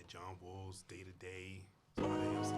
that John Wall's Day to Day. Somebody else's.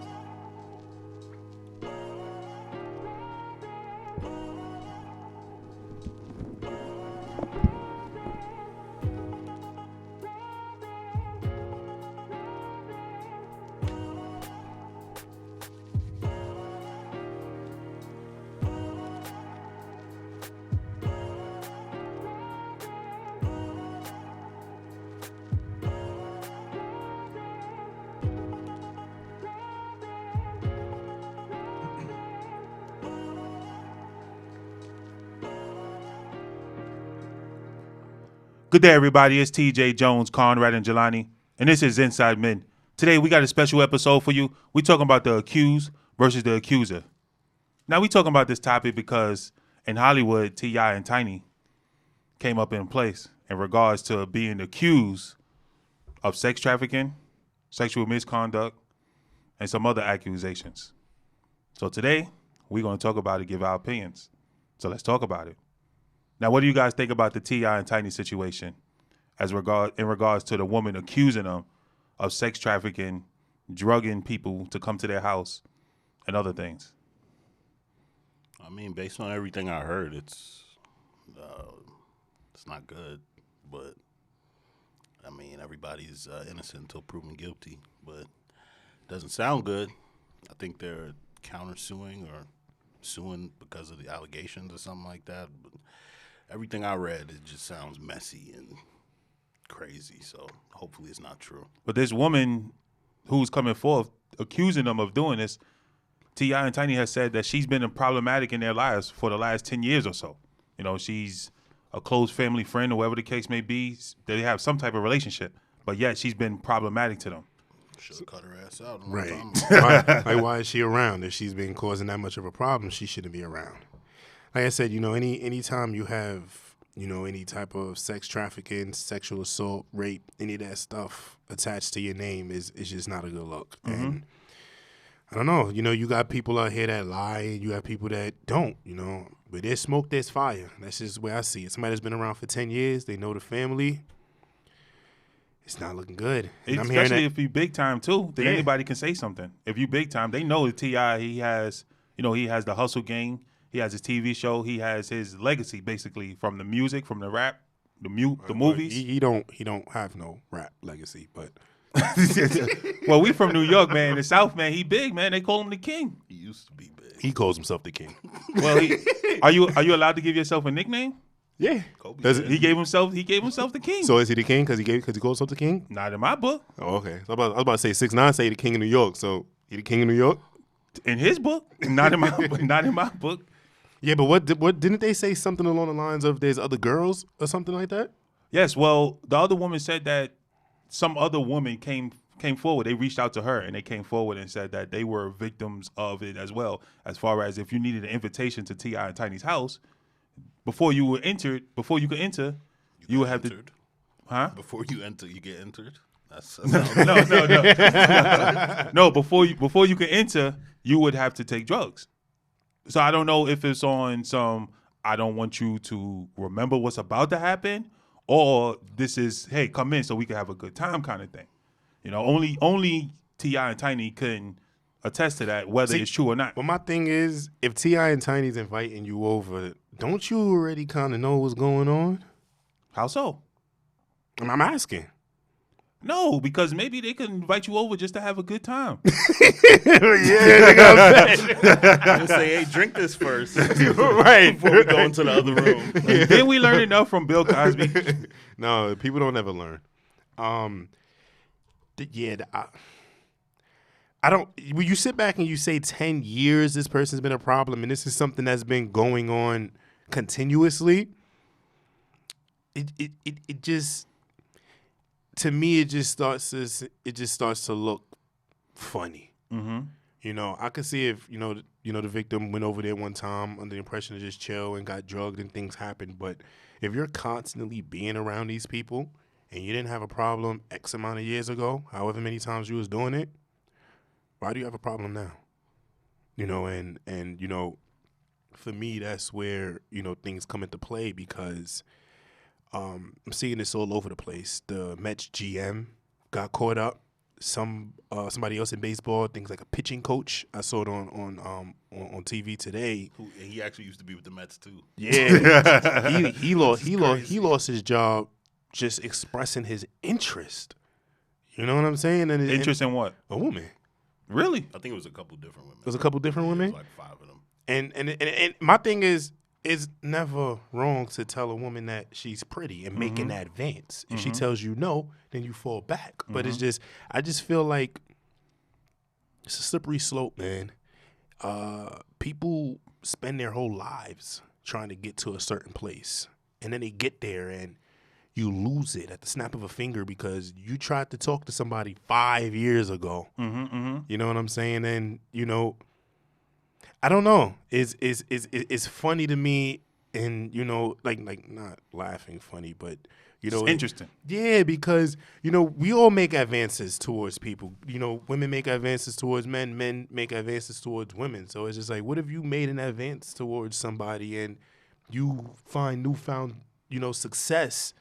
Good day, everybody. It's TJ Jones, Conrad, and Jelani, and this is Inside Men. Today, we got a special episode for you. We're talking about the accused versus the accuser. Now, we talking about this topic because in Hollywood, T.I. and Tiny came up in place in regards to being accused of sex trafficking, sexual misconduct, and some other accusations. So today, we're going to talk about it, give our opinions. So let's talk about it. Now, what do you guys think about the T.I. and Tiny situation in regards to the woman accusing them of sex trafficking, drugging people to come to their house, and other things? I mean, based on everything I heard, it's not good. But I mean, everybody's innocent until proven guilty. But it doesn't sound good. I think they're countersuing or suing because of the allegations or something like that. But everything I read, it just sounds messy and crazy. So hopefully it's not true. But this woman who's coming forth accusing them of doing this, T.I. and Tiny has said that she's been problematic in their lives for the last 10 years or so. You know, she's a close family friend or whatever the case may be. They have some type of relationship, but yet she's been problematic to them. Should have cut her ass out. Right. Why is she around? If she's been causing that much of a problem, she shouldn't be around. Like I said, anytime you have, any type of sex trafficking, sexual assault, rape, any of that stuff attached to your name is just not a good look. Mm-hmm. And I don't know, you got people out here that lie and you have people that don't, but there's smoke, there's fire. That's just the way I see it. Somebody that's been around for 10 years, they know the family. It's not looking good. And especially if you big time too, then anybody can say something. If you big time, they know that T.I., he has the hustle gang. He has his TV show. He has his legacy, basically, from the music, from the rap, the movies. He don't have no rap legacy, but well, we from New York, man. The South, man. He big, man. They call him the king. He used to be big. He calls himself the king. Well, are you allowed to give yourself a nickname? Yeah. He gave himself the king. So is he the king because he calls himself the king? Not in my book. Oh, okay. So I was about to say 6ix9ine say the king of New York. So he the king of New York? In his book, not in my book. Yeah, but what didn't they say something along the lines of there's other girls or something like that? Yes. Well, the other woman said that some other woman came forward. They reached out to her and they came forward and said that they were victims of it as well. As far as if you needed an invitation to T.I. and Tiny's house, before you could enter, you would have to. Huh? Before you enter, you get entered. No. Before you can enter, you would have to take drugs. So I don't know if it's on some I don't want you to remember what's about to happen, or this is hey come in so we can have a good time kind of thing. Only T.I. and Tiny can attest to that, whether it's true or not. Well, my thing is, if T.I. and Tiny's inviting you over, don't you already kind of know what's going on? How so? I'm asking. No, because maybe they could invite you over just to have a good time. Just say, hey, drink this first. Right. Before we go into the other room. Didn't we learn enough from Bill Cosby? No, people don't ever learn. I don't. When you sit back and you say 10 years, this person's been a problem, and this is something that's been going on continuously. It just, to me, it just starts to look funny. Mm-hmm. I could see if the victim went over there one time under the impression of just chill and got drugged and things happened. But if you're constantly being around these people and you didn't have a problem X amount of years ago, however many times you was doing it, why do you have a problem now? And for me, that's where, things come into play because I'm seeing this all over the place. The Mets GM got caught up somebody else in baseball, things like a pitching coach. I saw it on TV today. He actually used to be with the Mets too. Yeah, he lost his job just expressing his interest. You know what I'm saying? And Interest in what? A woman. Really? I think it was a couple different women. It was a couple different women. It was like 5 of them. And my thing is, it's never wrong to tell a woman that she's pretty and make an advance. If she tells you no, then you fall back. But it's just, I just feel like it's a slippery slope, man. People spend their whole lives trying to get to a certain place, and then they get there and you lose it at the snap of a finger because you tried to talk to somebody 5 years ago. You know what I'm saying? And I don't know. It's funny to me, and like not laughing funny, but It's interesting. Yeah, because we all make advances towards people. Women make advances towards men. Men make advances towards women. So it's just like, what if you made an advance towards somebody and you find newfound success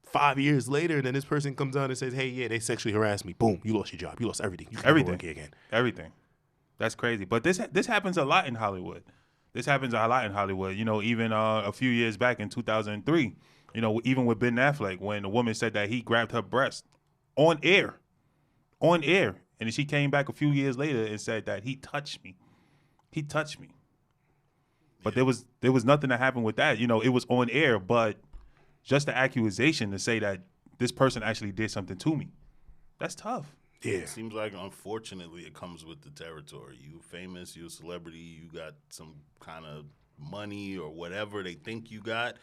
5 years later, and then this person comes out and says, "Hey, yeah, they sexually harassed me." Boom, you lost your job. You lost everything. You can't work here again. Everything. That's crazy. But this happens a lot in Hollywood. Even a few years back in 2003, even with Ben Affleck, when a woman said that he grabbed her breast on air. And then she came back a few years later and said that he touched me. But there was nothing that happened with that. It was on air, but just the accusation to say that this person actually did something to me. That's tough. Yeah. It seems like, unfortunately, it comes with the territory. You famous, you a celebrity, you got some kind of money or whatever they think you got.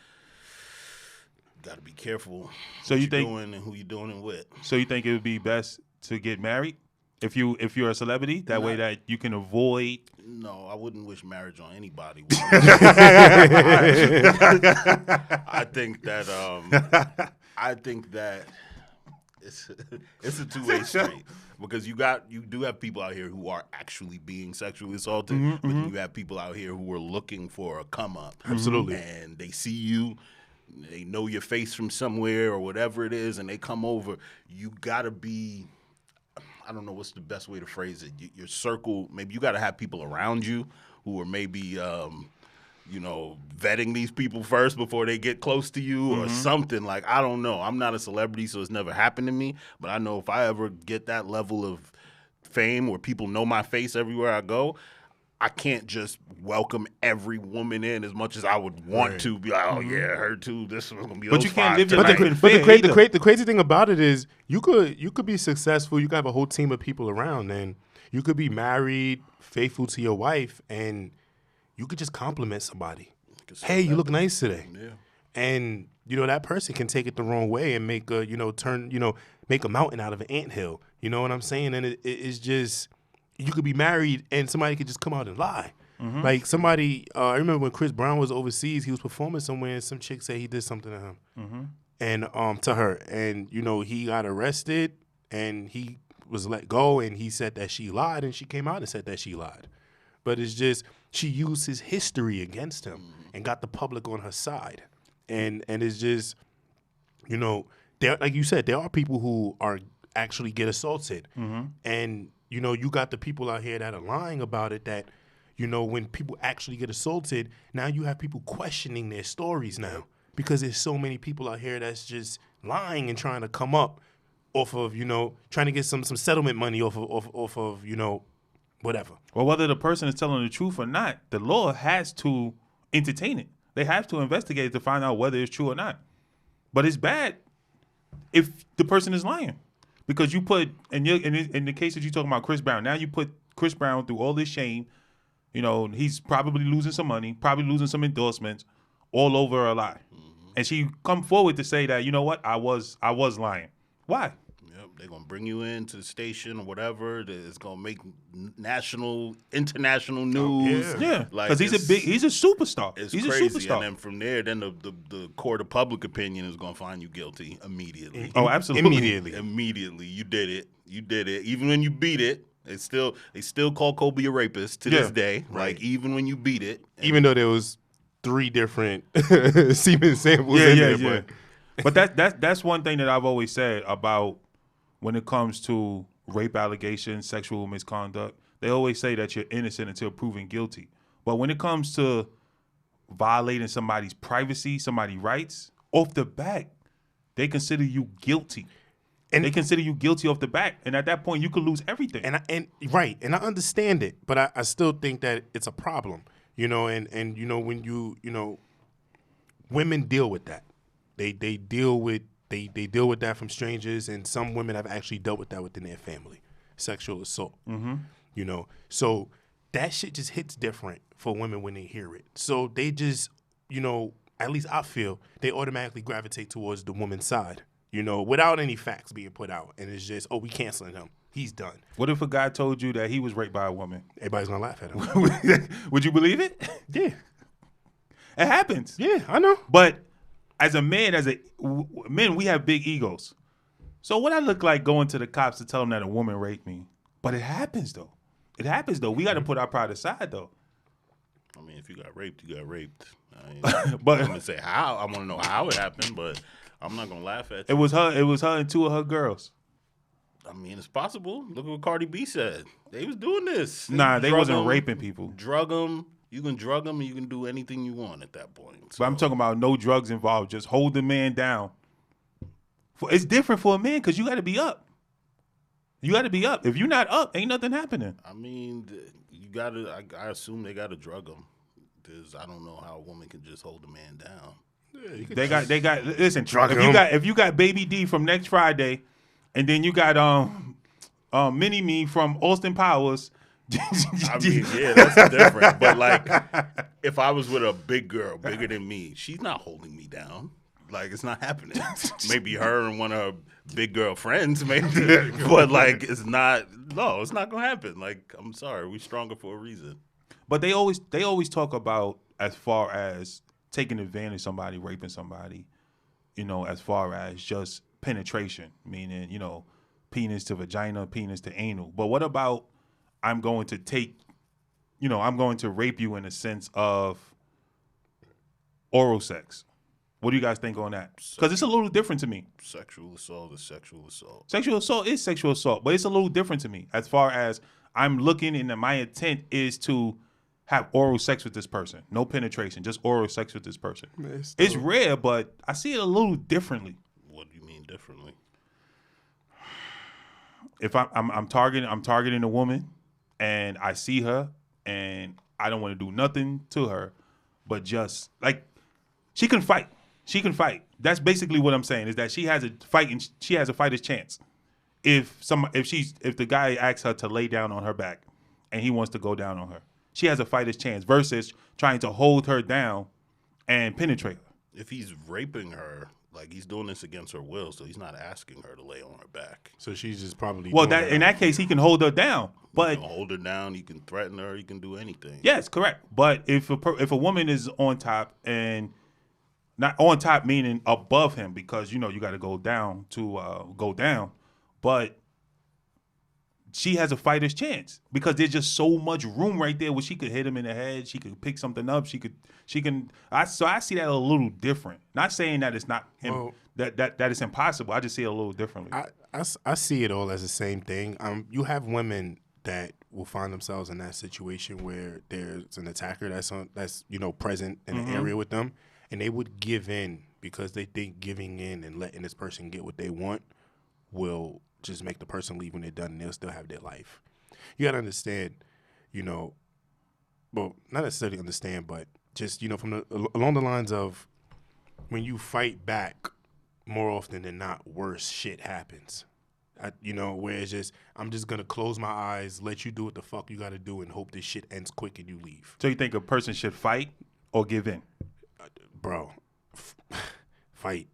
Got to be careful So what you you're think, doing and who you're doing it with. So you think it would be best to get married if you're a celebrity? That way that you can avoid. No, I wouldn't wish marriage on anybody. I think that it's a two-way street because you do have people out here who are actually being sexually assaulted, but then you have people out here who are looking for a come up. Absolutely. And they see you, they know your face from somewhere or whatever it is, and they come over. You gotta be, I don't know what's the best way to phrase it. Your circle, maybe you got to have people around you who are maybe, vetting these people first before they get close to you or something. Like, I don't know. I'm not a celebrity, so it's never happened to me. But I know if I ever get that level of fame where people know my face everywhere I go, I can't just welcome every woman in as much as I would want to. Be like, oh yeah, her too. This was gonna be. But those you can't five live your tonight. life in But fear the crazy thing about it is you could be successful. You could have a whole team of people around, and you could be married, faithful to your wife, and you could just compliment somebody. Hey, you look nice today. Yeah. And that person can take it the wrong way and make a make a mountain out of an anthill. You know what I'm saying? And it's just, you could be married and somebody could just come out and lie. Like somebody, I remember when Chris Brown was overseas, he was performing somewhere and some chick said he did something to him. And to her. And, he got arrested and he was let go and he said that she lied and she came out and said that she lied. But it's just, she used his history against him and got the public on her side. And it's just, there, like you said, there are people who are actually get assaulted. And, you got the people out here that are lying about it that, when people actually get assaulted, now you have people questioning their stories now because there's so many people out here that's just lying and trying to come up off of, trying to get some settlement money off of, whatever. Well, whether the person is telling the truth or not, the law has to entertain it. They have to investigate it to find out whether it's true or not. But it's bad if the person is lying. Because you put, in the case that you're talking about Chris Brown, now you put Chris Brown through all this shame. He's probably losing some money, probably losing some endorsements, all over a lie. And she come forward to say that, you know what, I was lying. Why? Yep, they're gonna bring you into the station or whatever. It's gonna make national, international news. Yeah, like because he's a superstar. It's He's crazy. a superstar. And then from there, the court of public opinion is gonna find you guilty immediately. Oh, absolutely. Immediately, you did it. Even when you beat it, they still call Kobe a rapist to this day. Right. Like even when you beat it, even though there was 3 different semen samples in there. But that's one thing that I've always said about when it comes to rape allegations, sexual misconduct, they always say that you're innocent until proven guilty. But when it comes to violating somebody's privacy, somebody's rights, off the bat, they consider you guilty. And they consider you guilty off the bat. And at that point, you could lose everything. And I understand it, but I still think that it's a problem. And when women deal with that. They deal with that from strangers, and some women have actually dealt with that within their family, sexual assault. Mm-hmm. So that shit just hits different for women when they hear it. So they just, at least I feel they automatically gravitate towards the woman's side, without any facts being put out, and it's just, we canceling him. He's done. What if a guy told you that he was raped by a woman? Everybody's gonna laugh at him. Would you believe it? Yeah, it happens. Yeah, I know. But as a man, men, we have big egos. So what I look like going to the cops to tell them that a woman raped me? But it happens though. It happens though. We got to put our pride aside though. I mean, if you got raped, you got raped. But I'm gonna say how. I want to know how it happened, but I'm not gonna laugh at you. It was her and two of her girls. I mean, it's possible. Look at what Cardi B said. They was doing this. They wasn't raping people. Drug them. You can drug them, and you can do anything you want at that point. So. But I'm talking about no drugs involved. Just hold the man down. It's different for a man because you got to be up. You got to be up. If you're not up, ain't nothing happening. I mean, you got to. I assume they got to drug them because I don't know how a woman can just hold a man down. Yeah, they got. Listen, drug if you got Baby D from Next Friday, and then you got Mini Me from Austin Powers. I mean, yeah, that's different. But like, if I was with a big girl, bigger than me, she's not holding me down. Like, it's not happening. Maybe her and one of her big girl friends, maybe. But like, it's not gonna happen. Like, I'm sorry, we're stronger for a reason. But they always talk about as far as taking advantage of somebody, raping somebody, as far as just penetration, meaning, penis to vagina, penis to anal. But what about I'm going to rape you in a sense of oral sex? What do you guys think on that? Because it's a little different to me. Sexual assault is sexual assault. Sexual assault is sexual assault, but it's a little different to me as far as I'm looking and my intent is to have oral sex with this person. No penetration, just oral sex with this person. It's rare, but I see it a little differently. What do you mean differently? If I'm targeting a woman and I see her and I don't want to do nothing to her, but just like she can fight. She can fight. That's basically what I'm saying is that she has a fight and she has a fighter's chance. If the guy asks her to lay down on her back and he wants to go down on her, she has a fighter's chance versus trying to hold her down and penetrate her. If he's raping her, like he's doing this against her will, so he's not asking her to lay on her back. So she's just probably in that case he can hold her down. But you can hold her down, you can threaten her, you can do anything. Yes, correct. But if a woman is on top and not on top meaning above him, because you got to go down to go down, but she has a fighter's chance because there's just so much room right there where she could hit him in the head, she could pick something up, she can. So I see that a little different. Not saying that it's not that it's impossible. I just see it a little differently. I see it all as the same thing. You have women that will find themselves in that situation where there's an attacker that's present in the area with them, and they would give in because they think giving in and letting this person get what they want will just make the person leave when they're done and they'll still have their life. You got to understand, well, not necessarily understand, but just, along the lines of when you fight back, more often than not, worse shit happens. Where it's just, I'm just going to close my eyes, let you do what the fuck you got to do and hope this shit ends quick and you leave. So you think a person should fight or give in? Bro, fight.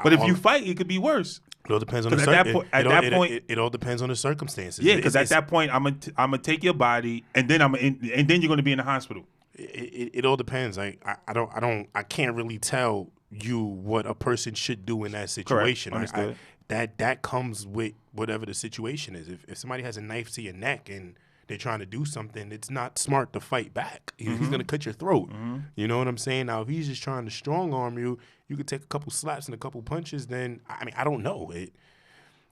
But if you fight, it could be worse. It all depends on the circumstances. It all depends on the circumstances. Yeah, because at that point, I'm gonna take your body, and then you're gonna be in the hospital. It all depends. I can't really tell you what a person should do in that situation. That comes with whatever the situation is. If somebody has a knife to your neck and they're trying to do something, it's not smart to fight back. He's going to cut your throat. Mm-hmm. You know what I'm saying? Now, if he's just trying to strong arm you, you could take a couple slaps and a couple punches, then, I don't know.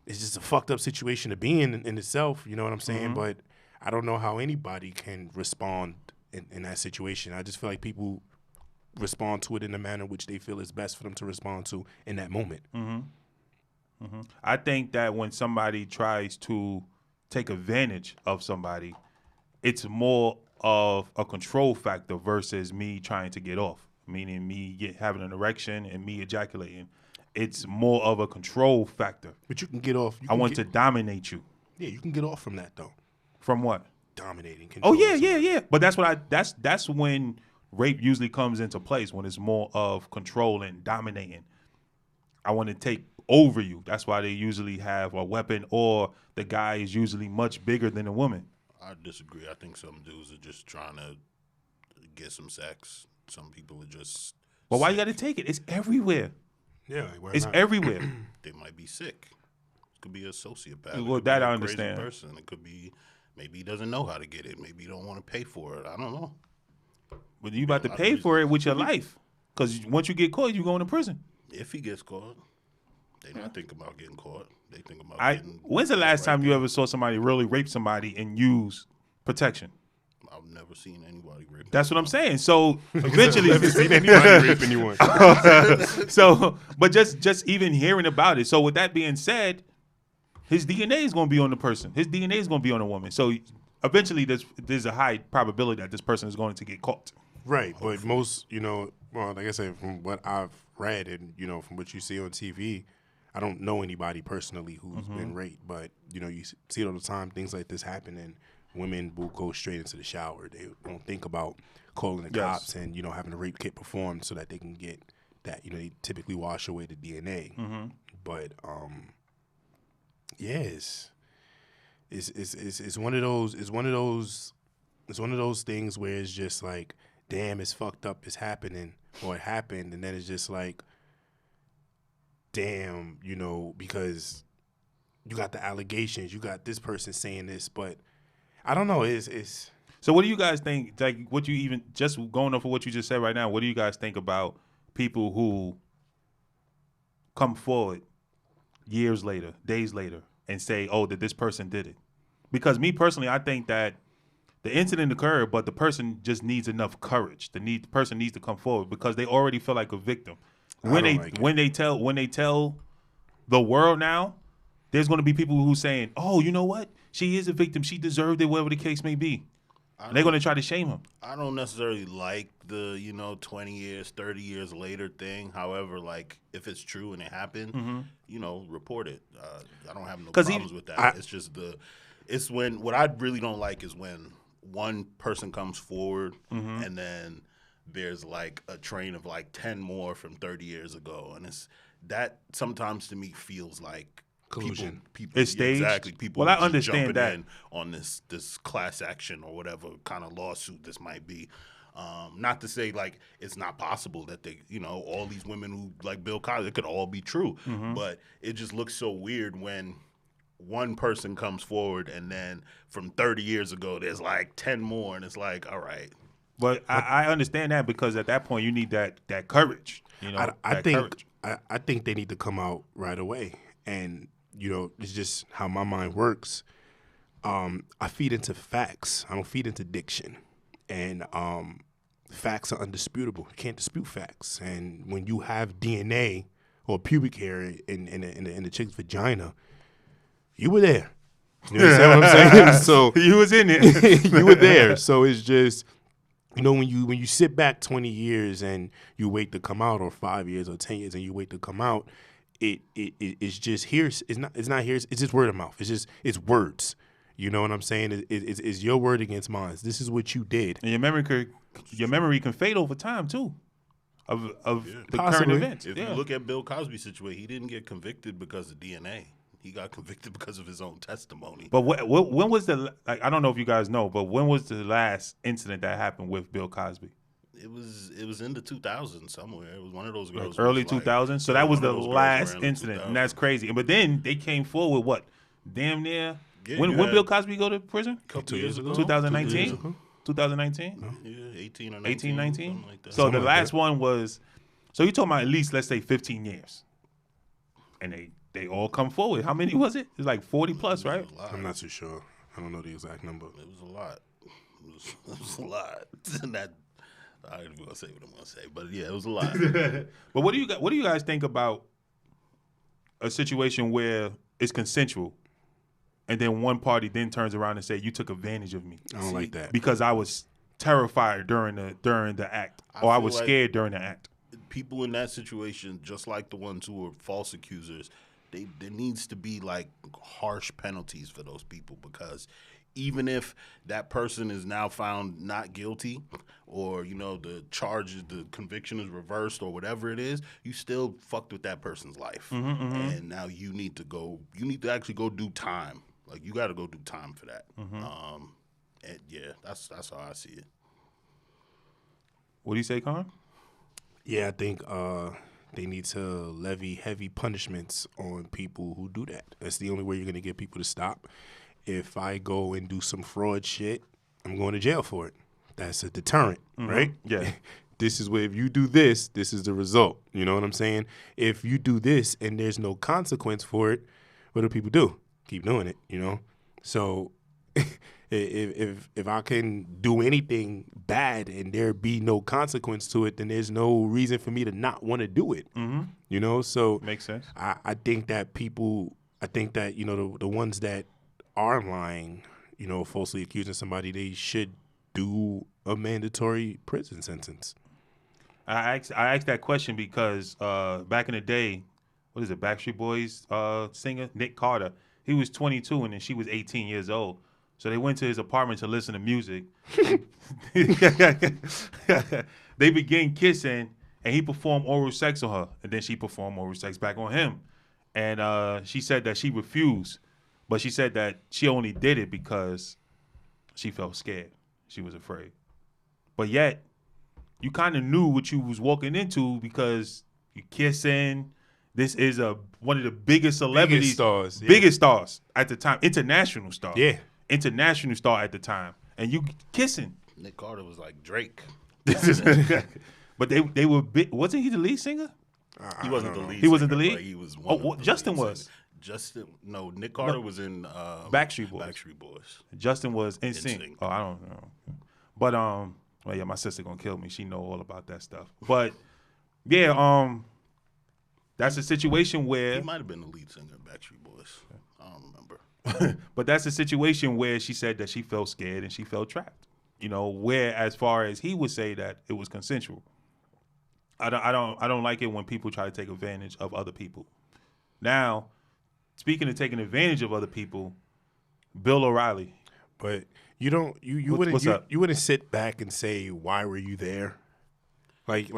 it's just a fucked up situation to be in itself. You know what I'm saying? But I don't know how anybody can respond in that situation. I just feel like people respond to it in the manner which they feel is best for them to respond to in that moment. I think that when somebody tries to take advantage of somebody, it's more of a control factor versus me trying to get off, meaning me having an erection and me ejaculating. It's more of a control factor. But you can get off. I want to dominate you. Yeah, you can get off from that though. From what? Dominating. Oh yeah. But that's when rape usually comes into place, when it's more of control and dominating. I want to take over you. That's why they usually have a weapon, or the guy is usually much bigger than the woman. I disagree. I think some dudes are just trying to get some sex. Some people are just. But why you got to take it? It's everywhere. Yeah, it's everywhere. They might be sick. It could be a sociopath. Well, that I understand. Person. It could be maybe he doesn't know how to get it. Maybe he don't want to pay for it. I don't know. But you about to pay for it with your life, because once you get caught, you going to prison. If he gets caught, they not think about getting caught. They think about. Getting when's the last time you ever saw somebody really rape somebody and use protection? I've never seen anybody rape. That's what I'm saying. So eventually, I've never seen anybody rape anyone. So, but just even hearing about it. So with that being said, his DNA is going to be on the person. His DNA is going to be on a woman. So eventually, there's a high probability that this person is going to get caught. Right, but most, well, like I said, from what I've read and, from what you see on TV, I don't know anybody personally who's been raped, but, you see it all the time. Things like this happen, and women will go straight into the shower. They don't think about calling the cops and, having a rape kit performed so that they can get that. They typically wash away the DNA. But, it's one of those things where it's just like, damn, it's fucked up, it's happening, or it happened, and then it's just like, damn, because you got the allegations, you got this person saying this, but I don't know, it's So what do you guys think, like, what you even, just going off of what you just said right now, what do you guys think about people who come forward years later, days later, and say, oh, that this person did it? Because me personally, I think that the incident occurred, but the person just needs enough courage. The person needs to come forward because they already feel like a victim. When they tell the world now, there's going to be people who saying, "Oh, you know what? She is a victim. She deserved it, whatever the case may be." They're going to try to shame him. I don't necessarily like the 20 years, 30 years later thing. However, like if it's true and it happened, report it. I don't have no problems with that. It's just it's when what I really don't like is when one person comes forward and then there's like a train of like 10 more from 30 years ago, and it's that sometimes to me feels like collusion. People it's staged. Exactly. People. Well, I understand that in on this class action or whatever kind of lawsuit this might be. Not to say like it's not possible that they, all these women who like Bill Cosby, it could all be true, but it just looks so weird when one person comes forward and then from 30 years ago there's like 10 more, and it's like, all right. But I understand that, because at that point you need that courage. I think they need to come out right away, and it's just how my mind works. I feed into facts. I don't feed into diction, and facts are undisputable. You can't dispute facts, and when you have DNA or pubic hair in the chick's vagina, you were there. You understand what I'm saying? So you was in it. You were there. So it's just, when you sit back 20 years and you wait to come out, or 5 years or 10 years and you wait to come out, it's just here's it's not here. It's just word of mouth. It's words. You know what I'm saying? It's your word against mine. This is what you did. And your memory can fade over time too, of the Possibly. current events. If you look at Bill Cosby's situation, he didn't get convicted because of DNA. He got convicted because of his own testimony. But when was I don't know if you guys know, but when was the last incident that happened with Bill Cosby? It was in the 2000s somewhere. It was one of those girls. Early 2000s. So that was the last incident, and that's crazy. But then they came forward with what? Damn near. Yeah, when Bill Cosby go to prison? A couple years ago. 2019. 2019. Yeah, 18 or 19. 18, 19. Something like that. So the last one was. So you talking about at least, let's say, 15 years, and they all come forward. How many was it? It's like 40 plus, right? It was a lot. I'm not too sure. I don't know the exact number. It was a lot. It was a lot. And that I ain't even gonna say what I'm gonna say, but yeah, it was a lot. But what do you guys think about a situation where it's consensual, and then one party then turns around and say you took advantage of me? I don't like that. Because I was terrified during the act, or I was feel like scared during the act. People in that situation, just like the ones who are false accusers, there needs to be like harsh penalties for those people, because even if that person is now found not guilty, or the conviction is reversed or whatever it is, you still fucked with that person's life, and now you need to actually go do time. Like, you got to go do time for that. And yeah, that's how I see it. What do you say, Con? Yeah, I think they need to levy heavy punishments on people who do that. That's the only way you're going to get people to stop. If I go and do some fraud shit, I'm going to jail for it. That's a deterrent, right? Yeah. This is where if you do this, this is the result. You know what I'm saying? If you do this and there's no consequence for it, what do people do? Keep doing it, So if I can do anything bad and there be no consequence to it, then there's no reason for me to not want to do it. So Makes sense. I think that the ones that are lying, falsely accusing somebody, they should do a mandatory prison sentence. I asked that question because back in the day, what is it, Backstreet Boys singer Nick Carter, he was 22 and then she was 18 years old. So they went to his apartment to listen to music. They began kissing, and he performed oral sex on her, and then she performed oral sex back on him. And she said that she refused, but she said that she only did it because she felt scared. She was afraid. But yet, you kind of knew what you was walking into because you kissing. This is one of the biggest celebrities, biggest stars at the time, international star. Yeah. International star at the time. And you kissing. Nick Carter was like Drake. But they were big. Wasn't he the lead singer? He wasn't the lead. He wasn't the singer, lead? but he was one. Oh, of the Justin lead was. singers. Nick Carter was in Backstreet Boys. Backstreet Boys. Justin was NSYNC. NSYNC. Oh, I don't know. But well, yeah, my sister gonna kill me. She know all about that stuff. But yeah, that's a situation where He might have been the lead singer of Backstreet Boys. I don't remember. But that's a situation where she said that she felt scared and she felt trapped. Where as far as he would say that it was consensual. I don't like it when people try to take advantage of other people. Now, speaking of taking advantage of other people, Bill O'Reilly. But you don't you wouldn't sit back and say, why were you there? Like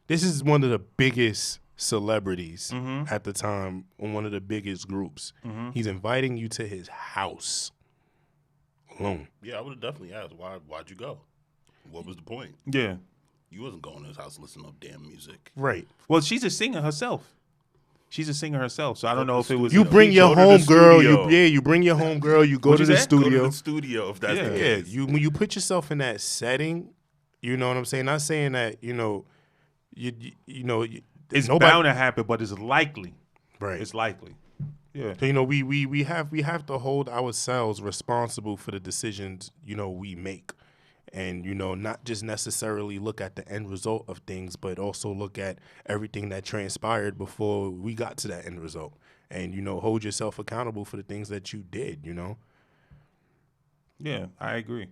this is one of the biggest celebrities at the time on one of the biggest groups. He's inviting you to his house alone. Yeah, I would have definitely asked, why'd you go? What was the point? Yeah. You wasn't going to his house listening to damn music. Right. Well, she's a singer herself. So I don't know if it was. You bring your home girl. You bring your home girl. You go to the studio. Go to the studio if that's the case. When you put yourself in that setting, you know what I'm saying. Not saying that it's bound to happen, but it's likely. Right. It's likely. Yeah. So we have to hold ourselves responsible for the decisions we make. And, not just necessarily look at the end result of things, but also look at everything that transpired before we got to that end result. And, hold yourself accountable for the things that you did, Yeah, I agree.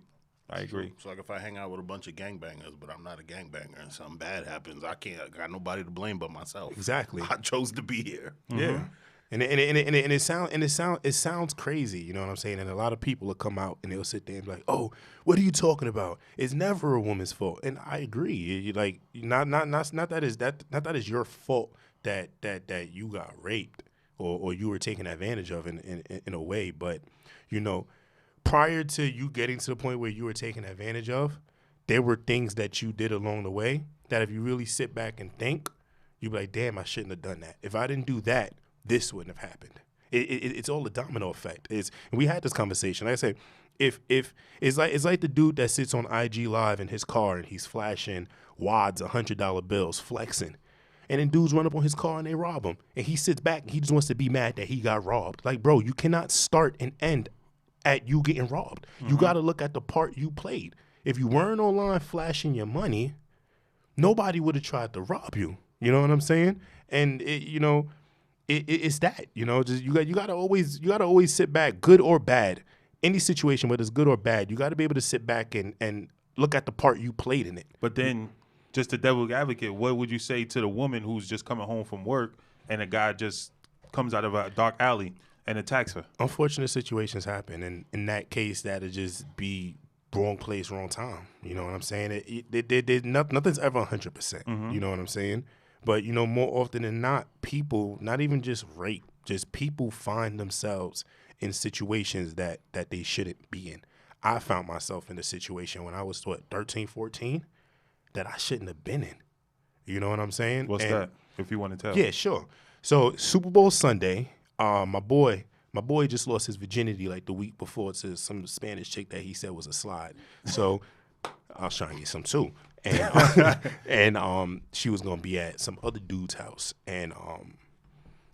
So like if I hang out with a bunch of gangbangers, but I'm not a gangbanger and something bad happens, I got nobody to blame but myself. Exactly. I chose to be here. Yeah. And it sounds crazy, you know what I'm saying? And a lot of people will come out and they'll sit there and be like, "Oh, what are you talking about? It's never a woman's fault." And I agree. Not that is your fault that you got raped or you were taken advantage of in a way, but prior to you getting to the point where you were taken advantage of, there were things that you did along the way that if you really sit back and think, you'd be like, "Damn, I shouldn't have done that. If I didn't do that, this wouldn't have happened." It's all a domino effect. And we had this conversation. Like I said, if it's like the dude that sits on IG Live in his car and he's flashing wads $100 bills, flexing, And then dudes run up on his car and they rob him. And he sits back and he just wants to be mad that he got robbed. Like, bro, you cannot start and end at you getting robbed. You got to look at the part you played. If you weren't online flashing your money, nobody would have tried to rob you. You know what I'm saying? And it's that. Just you gotta always sit back, good or bad. Any situation, whether it's good or bad, you got to be able to sit back and look at the part you played in it. But then, just the devil's advocate, what would you say to the woman who's just coming home from work and a guy just comes out of a dark alley and attacks her? Unfortunate situations happen, and in that case, that'll just be wrong place, wrong time. You know what I'm saying? Nothing's ever 100%. You know what I'm saying? But, more often than not, people, not even just rape, just people find themselves in situations that they shouldn't be in. I found myself in a situation when I was, 13, 14, that I shouldn't have been in. You know what I'm saying? What's that, if you want to tell? Yeah, sure. So Super Bowl Sunday, my boy just lost his virginity like the week before to some Spanish chick that he said was a slide. So I was trying to get some too. And she was gonna be at some other dude's house. And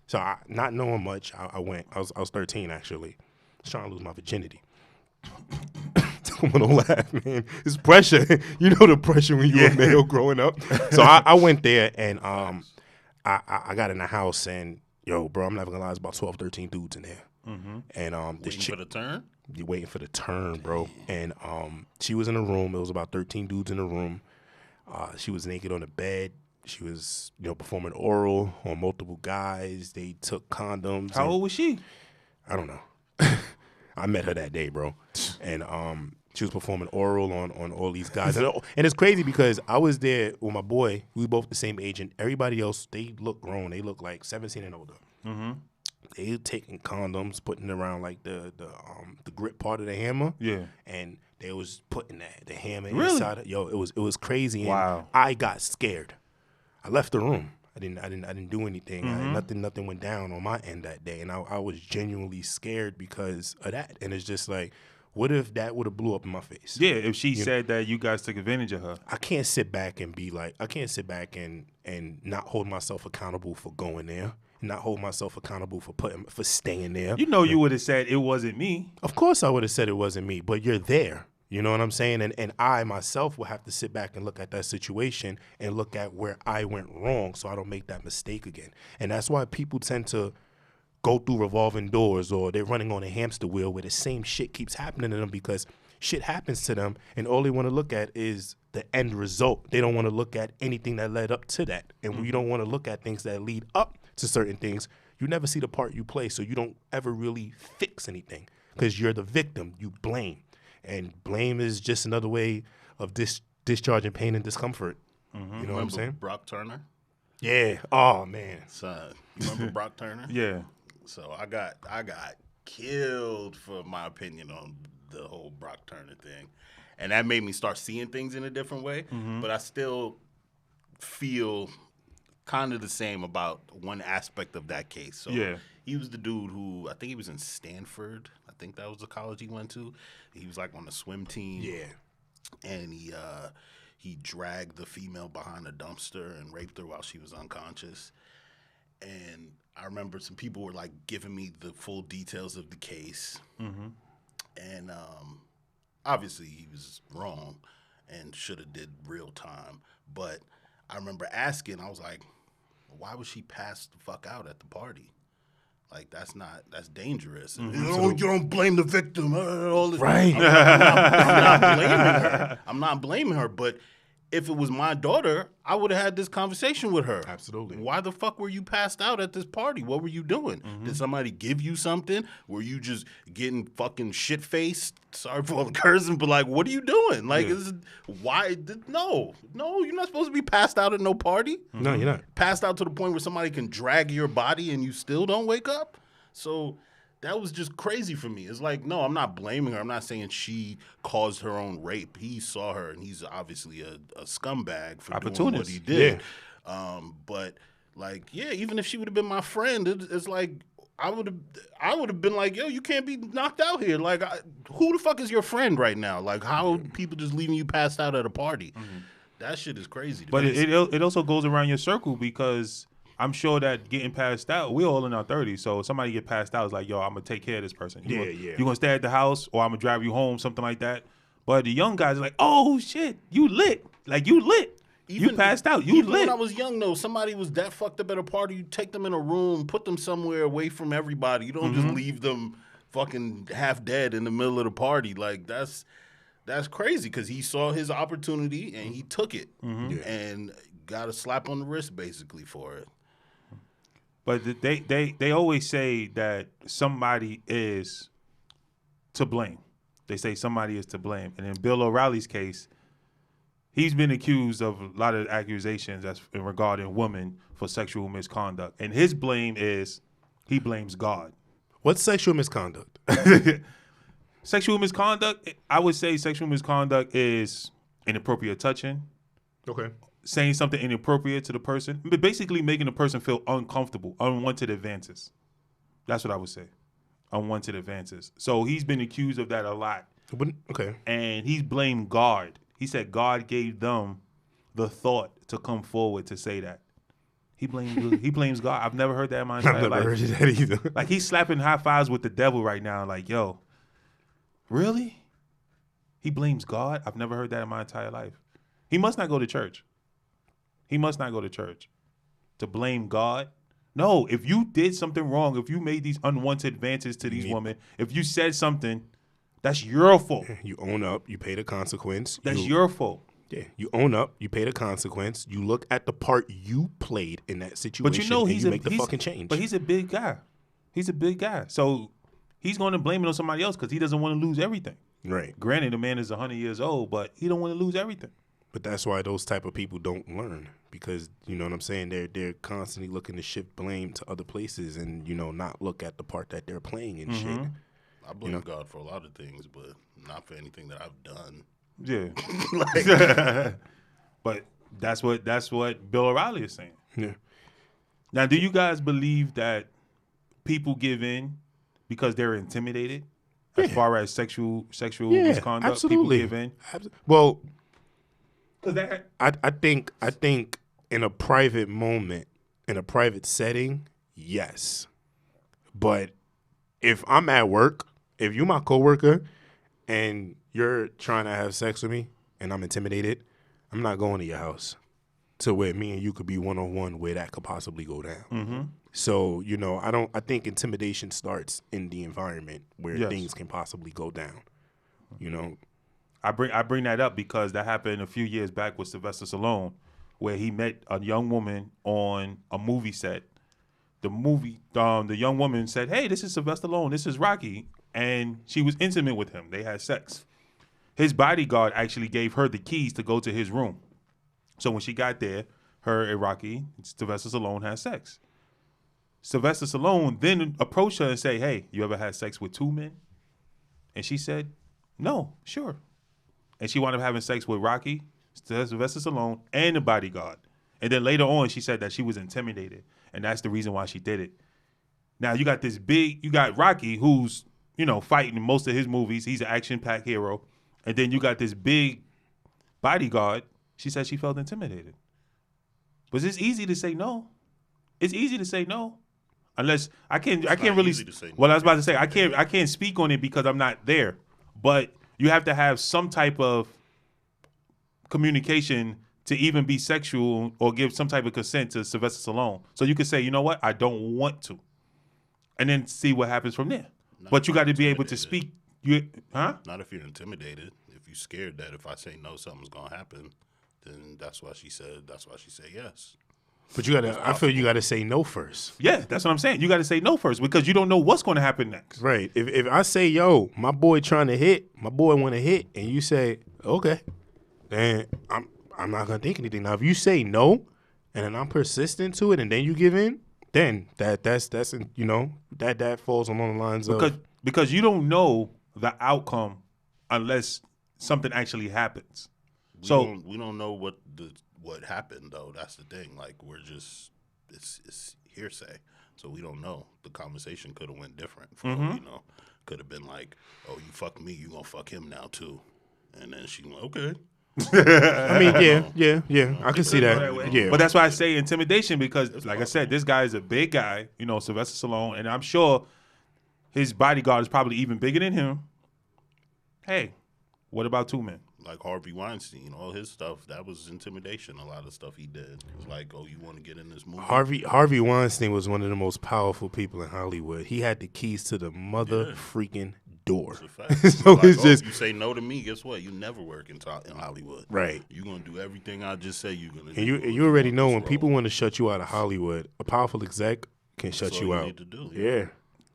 so I, not knowing much, I went. I was 13 actually. I was trying to lose my virginity. Don't laugh, man. It's pressure. You know the pressure when you're a male growing up. So I went there and I got in the house and yo, bro, I'm never gonna lie, it's about 12, 13 dudes in there. And this chick, for the turn? You waiting for the turn, bro. And she was in a room. It was about 13 dudes in the room. She was naked on the bed. She was, performing oral on multiple guys. They took condoms. How old was she? I don't know. I met her that day, bro. And she was performing oral on all these guys. And it's crazy because I was there with my boy. We were both the same age. And everybody else, they look grown. They look like 17 and older. They were taking condoms, putting it around like the grip part of the hammer. Yeah. And they was putting the hammer inside it. Yo, it was crazy. And wow. I got scared. I left the room. I didn't do anything. Nothing went down on my end that day, and I was genuinely scared because of that. And it's just like, what if that would have blew up in my face? Yeah, if she said that you guys took advantage of her. I can't sit back and be like, I can't sit back and not hold myself accountable for going there, not hold myself accountable for staying there. You would have said it wasn't me. Of course I would have said it wasn't me, but you're there. You know what I'm saying? And I myself will have to sit back and look at that situation and look at where I went wrong so I don't make that mistake again. And that's why people tend to go through revolving doors or they're running on a hamster wheel where the same shit keeps happening to them because shit happens to them and all they want to look at is the end result. They don't want to look at anything that led up to that. And when you don't want to look at things that lead up to certain things, you never see the part you play, so you don't ever really fix anything because you're the victim. You blame. And blame is just another way of discharging pain and discomfort. You know what I'm saying? Brock Turner? Yeah. Oh, man. Son, you remember Brock Turner? Yeah. So I got killed for my opinion on the whole Brock Turner thing. And that made me start seeing things in a different way. But I still feel kind of the same about one aspect of that case. So he was the dude who, I think he was in Stanford. I think that was the college he went to. He was like on the swim team. Yeah. And he dragged the female behind a dumpster and raped her while she was unconscious. And I remember some people were like giving me the full details of the case. And obviously he was wrong and should have did real time. But I remember asking, I was like, why was she passed the fuck out at the party? Like, that's dangerous. And, you don't blame the victim. All this. Right. I'm not blaming her. I'm not blaming her. But if it was my daughter, I would have had this conversation with her. Absolutely. Why the fuck were you passed out at this party? What were you doing? Did somebody give you something? Were you just getting fucking shit-faced? Sorry for all the cursing, but like, what are you doing? Like, why? No, you're not supposed to be passed out at no party. No, you're not. Passed out to the point where somebody can drag your body and you still don't wake up? So that was just crazy for me. It's like, no, I'm not blaming her. I'm not saying she caused her own rape. He saw her, and he's obviously a scumbag for doing what he did. Yeah. But like, yeah, even if she would have been my friend, it's like I would have been like, yo, you can't be knocked out here. Like, who the fuck is your friend right now? Like, how people just leaving you passed out at a party? That shit is crazy. But it also goes around your circle because I'm sure that getting passed out, we're all in our 30s. So if somebody get passed out, it's like, yo, I'm going to take care of this person. You're going to stay at the house or I'm going to drive you home, something like that. But the young guys are like, oh, shit, you lit. Like, you lit. You passed out. You lit. When I was young, though, somebody was that fucked up at a party, you take them in a room, put them somewhere away from everybody. You don't just leave them fucking half dead in the middle of the party. Like, that's crazy because he saw his opportunity and he took it and got a slap on the wrist, basically, for it. But they always say that somebody is to blame. They say somebody is to blame. And in Bill O'Reilly's case, he's been accused of a lot of accusations that's regarding women for sexual misconduct. And his blame is he blames God. What's sexual misconduct? Sexual misconduct, I would say sexual misconduct is inappropriate touching. Okay. Saying something inappropriate to the person. But basically making the person feel uncomfortable, unwanted advances. That's what I would say. Unwanted advances. So he's been accused of that a lot. Okay. And he's blamed God. He said God gave them the thought to come forward to say that. He blames God. I've never heard that in my entire life. I've never heard that either. Like, he's slapping high fives with the devil right now. Like, yo, really? He blames God? I've never heard that in my entire life. He must not go to church. He must not go to church. To blame God? No, if you did something wrong, if you made these unwanted advances to these women, if you said something, that's your fault. You own up. You pay the consequence. That's your fault. Yeah, you own up. You pay the consequence. You look at the part you played in that situation, but you know and you make the fucking change. But he's a big guy. He's a big guy. So he's going to blame it on somebody else because he doesn't want to lose everything. Right. Granted, the man is 100 years old, but he don't want to lose everything. But that's why those type of people don't learn because, you know what I'm saying, they're constantly looking to shift blame to other places and, you know, not look at the part that they're playing and shit. I blame God for a lot of things, but not for anything that I've done. Yeah. But that's what Bill O'Reilly is saying. Yeah. Now, do you guys believe that people give in because they're intimidated as far as sexual misconduct? Absolutely. People give in? Well, I think in a private moment, in a private setting, yes. But if I'm at work, if you're my coworker and you're trying to have sex with me and I'm intimidated, I'm not going to your house to where me and you could be one-on-one where that could possibly go down. So, you know, I think intimidation starts in the environment where things can possibly go down, you know. I bring that up because that happened a few years back with Sylvester Stallone, where he met a young woman on a movie set. The young woman said, "Hey, this is Sylvester Stallone. This is Rocky," and she was intimate with him. They had sex. His bodyguard actually gave her the keys to go to his room. So when she got there, her and Rocky, Sylvester Stallone, had sex. Sylvester Stallone then approached her and said, "Hey, you ever had sex with two men?" And she said, "No, sure." And she wound up having sex with Rocky, Sylvester Stallone, and the bodyguard. And then later on, she said that she was intimidated, and that's the reason why she did it. Now, you got Rocky, who's, you know, fighting in most of his movies. He's an action-packed hero. And then you got this big bodyguard. She said she felt intimidated. But it's easy to say no. It's easy to say no. Unless I can't really. Well, I was about to say I can't speak on it because I'm not there. But you have to have some type of communication to even be sexual or give some type of consent to Sylvester Stallone. So you could say, you know what, I don't want to, and then see what happens from there. But you got to be able to speak. Not if you're intimidated. If you're scared that if I say no, something's gonna happen, then that's why she said yes. But I feel you gotta say no first. Yeah, that's what I'm saying. You gotta say no first because you don't know what's gonna happen next. Right. If I say, yo, my boy trying to hit, my boy wanna hit, and you say, okay, then I'm not gonna think anything. Now if you say no and then I'm persistent to it and then you give in, then that's you know, that falls along the lines because you don't know the outcome unless something actually happens. We don't know what happened though. That's the thing. Like it's hearsay, so we don't know. The conversation could have went different. For all we know, could have been like, "Oh, you fucked me, you gonna fuck him now too," and then she went, "Okay." I mean, yeah. I can see that. Yeah, But that's why I say intimidation because, like I said, this guy is a big guy, Sylvester Stallone, and I'm sure his bodyguard is probably even bigger than him. Hey, what about two men? Like Harvey Weinstein, all his stuff, that was intimidation. A lot of stuff he did. It was like, oh, you want to get in this movie? Harvey Weinstein was one of the most powerful people in Hollywood. He had the keys to the mother freaking door. It's a fact. So like, it's just you say no to me, guess what? You never work in Hollywood. right. You're gonna do everything I just say you're gonna And do. you already know when people want to shut you out of Hollywood, a powerful exec can shut you out. Need to do. Yeah.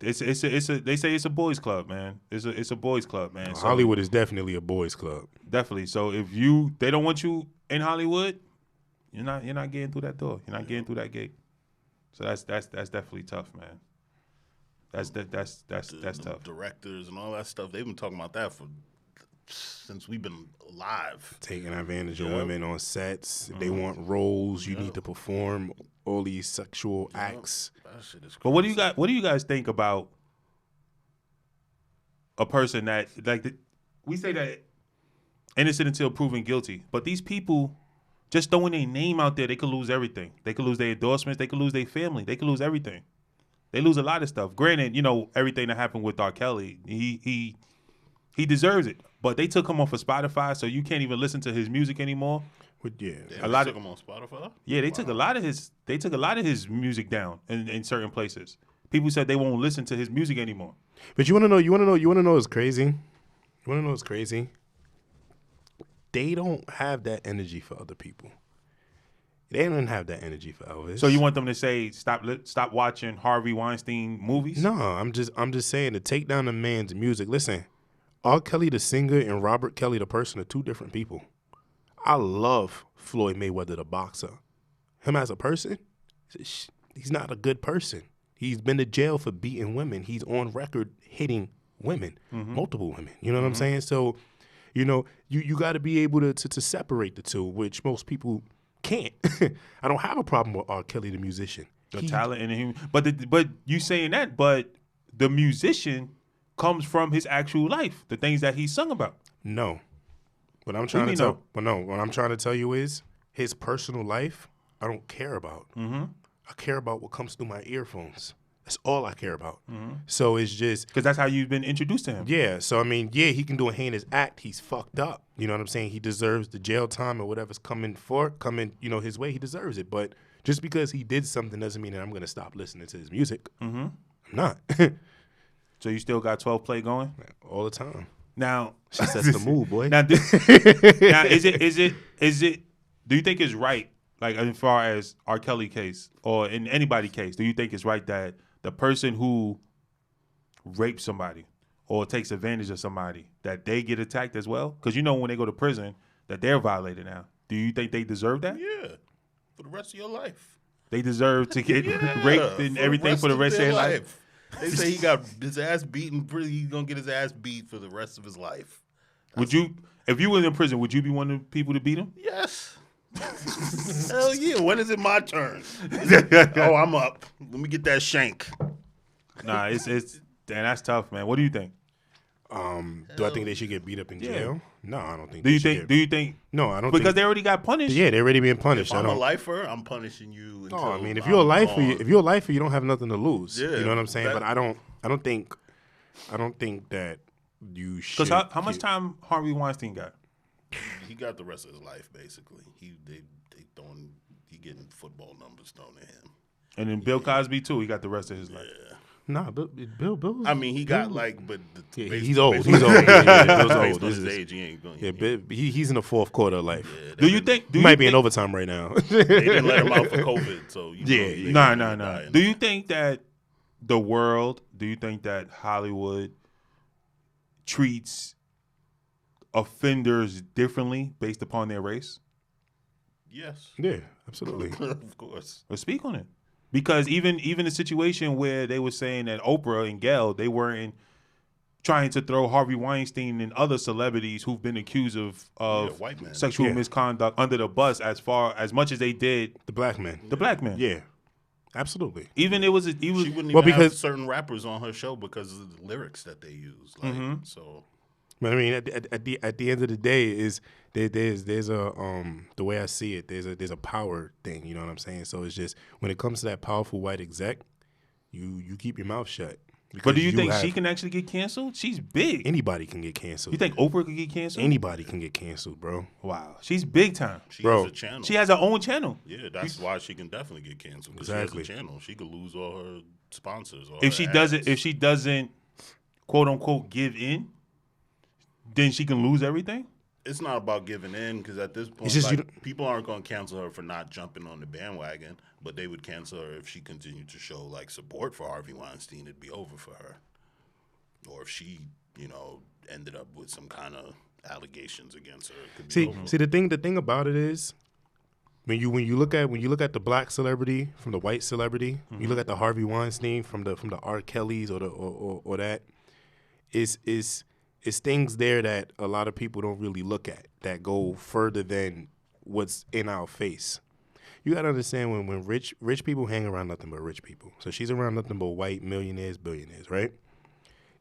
They say it's a boys club, man. It's a boys club, man. So Hollywood is definitely a boys club. definitely. So if they don't want you in Hollywood, you're not getting through that door. You're not getting through that gate. So that's definitely tough, man. That's tough. Directors and all that stuff, they've been talking about that since we've been alive. Taking advantage of women on sets. They want roles. You need to perform all these sexual acts. That shit is crazy. But what do you guys think about a person that we say that innocent until proven guilty, but these people just throwing their name out there, they could lose everything. They could lose their endorsements. They could lose their family. They could lose everything. They lose a lot of stuff. Granted, everything that happened with R. Kelly, he deserves it. But they took him off of Spotify, so you can't even listen to his music anymore. Damn, took him on Spotify. Yeah, they took a lot of his music down in certain places. People said they won't listen to his music anymore. But you want to know what's crazy? You want to know what's crazy? They don't have that energy for other people. They don't have that energy for Elvis. So you want them to say stop watching Harvey Weinstein movies? No, I'm just saying to take down a man's music. Listen, R. Kelly the singer and Robert Kelly the person are two different people. I love Floyd Mayweather the boxer. Him as a person, he's not a good person. He's been to jail for beating women. He's on record hitting women, multiple women. You know what I'm saying? So, you got to be able to separate the two, which most people can't. I don't have a problem with R. Kelly the musician. The talent in him, but you saying that, but the musician comes from his actual life, the things that he sung about. No. What I'm trying to tell you is his personal life, I don't care about. I care about what comes through my earphones. That's all I care about. So it's just because that's how you've been introduced to him. Yeah. So I mean, he can do a heinous act. He's fucked up. You know what I'm saying? He deserves the jail time or whatever's coming his way. He deserves it. But just because he did something doesn't mean that I'm gonna stop listening to his music. I'm not. So you still got 12 play going all the time. Now she sets the mood, boy. Now is it? Do you think it's right? Like as far as R. Kelly case or in anybody case, do you think it's right that the person who rapes somebody or takes advantage of somebody that they get attacked as well? Because when they go to prison that they're violated now. Do you think they deserve that? Yeah, for the rest of your life. They deserve to get raped and everything for the rest of their life. They say he got his ass beaten. He's gonna get his ass beat for the rest of his life. Would you, if you were in prison, would you be one of the people to beat him? Yes. Hell yeah. When is it my turn? Oh, I'm up. Let me get that shank. Nah, it's that's tough, man. What do you think? Do I think they should get beat up in jail? No, I don't think. Do you think? No, I don't. Because they already got punished. Yeah, they already being punished. If I'm a lifer, I'm punishing you. No, I mean if you're a lifer, you don't have nothing to lose. Yeah, you know what I'm saying. But I don't think that you should. Because how much time Harvey Weinstein got? He got the rest of his life basically. He getting football numbers thrown at him. And then Bill Cosby too. He got the rest of his life. Yeah. Nah, Bill. I mean, he got he's old. He's old. Bill's old. His age, he ain't going. Yeah, he's in the fourth quarter of life. Yeah, do you think he might be in overtime right now? They didn't let him out for COVID, so no. Do you think that the world? Do you think that Hollywood treats offenders differently based upon their race? Yes. Yeah, absolutely. Of course. Well, speak on it. Because even the situation where they were saying that Oprah and Gayle, they weren't trying to throw Harvey Weinstein and other celebrities who've been accused of white men. sexual misconduct under the bus as much as they did the black men. The black men. Yeah. Absolutely. She wouldn't even have certain rappers on her show because of the lyrics that they use. So But I mean, at the end of the day, there's a the way I see it, there's a power thing. You know what I'm saying? So it's just when it comes to that powerful white exec, you keep your mouth shut. But do you think she can actually get canceled? She's big. Anybody can get canceled. You think Oprah could get canceled? Anybody can get canceled, bro. Wow, she's big time. She Bro. has a channel. She has her own channel. Yeah, that's why she can definitely get canceled. Exactly. She has a channel. She could lose all her sponsors. All If her she doesn't, quote unquote, give in, then she can lose everything. It's not about giving in because at this point, It's just people aren't going to cancel her for not jumping on the bandwagon, but they would cancel her if she continued to show like support for Harvey Weinstein. It'd be over for her, or if she, ended up with some kind of allegations against her. It could be over. See the thing about it is when you look at the black celebrity from the white celebrity, you look at the Harvey Weinstein from the R. Kellys or that is things there that a lot of people don't really look at that go further than what's in our face. You gotta understand when rich people hang around nothing but rich people. So she's around nothing but white millionaires, billionaires, right?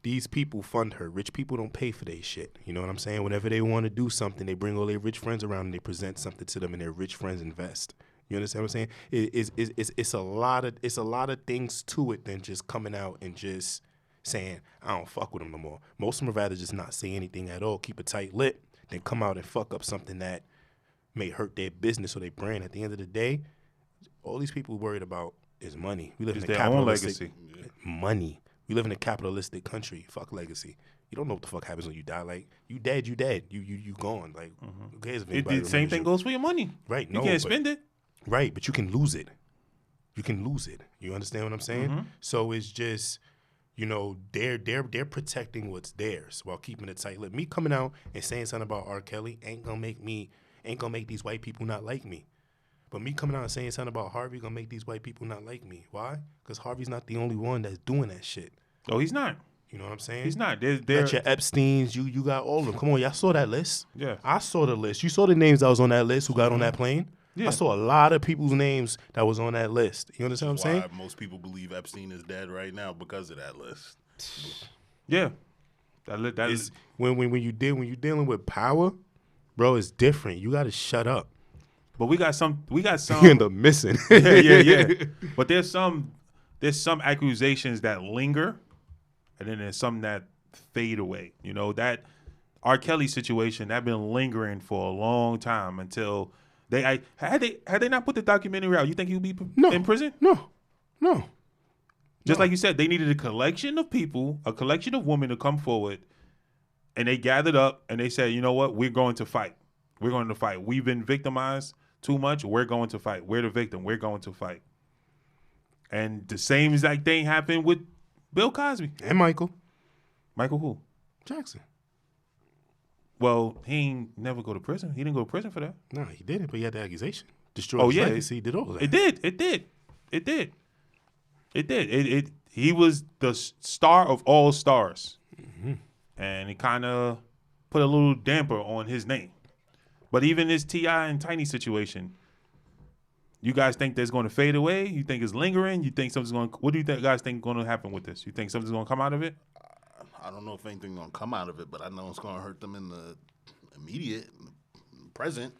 These people fund her. Rich people don't pay for their shit. You know what I'm saying? Whenever they want to do something, they bring all their rich friends around and they present something to them, and their rich friends invest. You understand what I'm saying? It's a lot of things to it than just coming out and just saying I don't fuck with them no more. Most of them would rather just not say anything at all, keep it tight lip, than come out and fuck up something that may hurt their business or their brand. At the end of the day, all these people worried about is money. We live in a capitalistic money. We live in a capitalistic country. Fuck legacy. You don't know what the fuck happens when you die. Like you dead. You gone. Like who cares if anybody The same thing goes for your money. Right. You can't spend it. Right, but you can lose it. You understand what I'm saying? So it's just, they're protecting what's theirs while keeping it tight. Look, me coming out and saying something about R. Kelly ain't gonna make these white people not like me. But me coming out and saying something about Harvey gonna make these white people not like me. Why? Because Harvey's not the only one that's doing that shit. Oh, he's not. You know what I'm saying? He's not. You got your Epsteins. You got all of them. Come on, y'all saw that list. Yeah. I saw the list. You saw the names that was on that list who got on that plane. Yeah. I saw a lot of people's names that was on that list. You understand what I'm saying? Why most people believe Epstein is dead right now because of that list. Yeah. That Is when you're dealing with power, bro, it's different. You got to shut up. But we got some. You end up missing. yeah. But there's some accusations that linger, and then there's some that fade away. That R. Kelly situation that been lingering for a long time until had they not put the documentary out. You think he would be in prison? No. Just like you said, they needed a collection of people, a collection of women to come forward, and they gathered up and they said, you know what, we're going to fight. We're going to fight. We've been victimized too much. We're going to fight. We're the victim. We're going to fight. And the same exact thing happened with Bill Cosby. And Michael Michael who? Jackson. Well, he ain't never go to prison. He didn't go to prison for that. No, he didn't, but he had the accusation. Destroyed his legacy. He did all that. It did. He was the star of all stars. Mm-hmm. And it kind of put a little damper on his name. But even this T.I. and Tiny situation, you guys think that's going to fade away? You think it's lingering? You think something's going? What do you guys think is going to happen with this? You think something's going to come out of it? I don't know if anything's going to come out of it, but I know it's going to hurt them in the immediate, in the present.